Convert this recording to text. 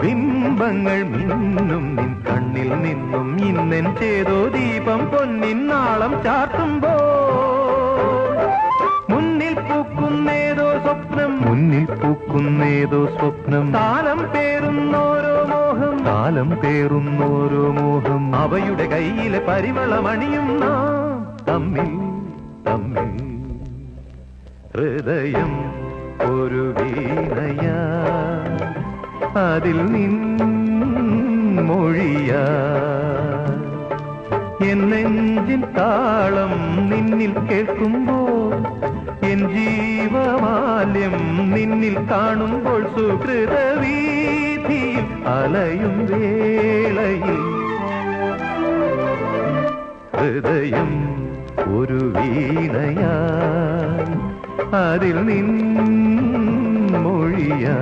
ബിംബങ്ങൾ മിന്നും നിൻ കണ്ണിൽ നിന്നും ഇന്നെൻ ചേതോ ദീപം പൊന്നിൻ നാളം ചാർത്തുമ്പോ മുന്നിൽ പൂക്കുന്നേതോ സ്വപ്നം താലം പേറുന്നോരോ മോഹം അവയുടെ കയ്യിലെ പരിമളമണിയും നാം തമ്മിൽ ഹൃദയം ഒരു വീണയാ അതിൽ മൊഴിയാ എൻ നെഞ്ചിൻ താളം നിന്നിൽ കേൾക്കുമ്പോൾ എൻ ജീവമാല്യം നിന്നിൽ കാണുമ്പോൾ സുഹൃതവീഥിയിൽ അലയും വേളയിൽ ഹൃദയം ഒരു വീണയാ അതിൽ മൊഴിയാ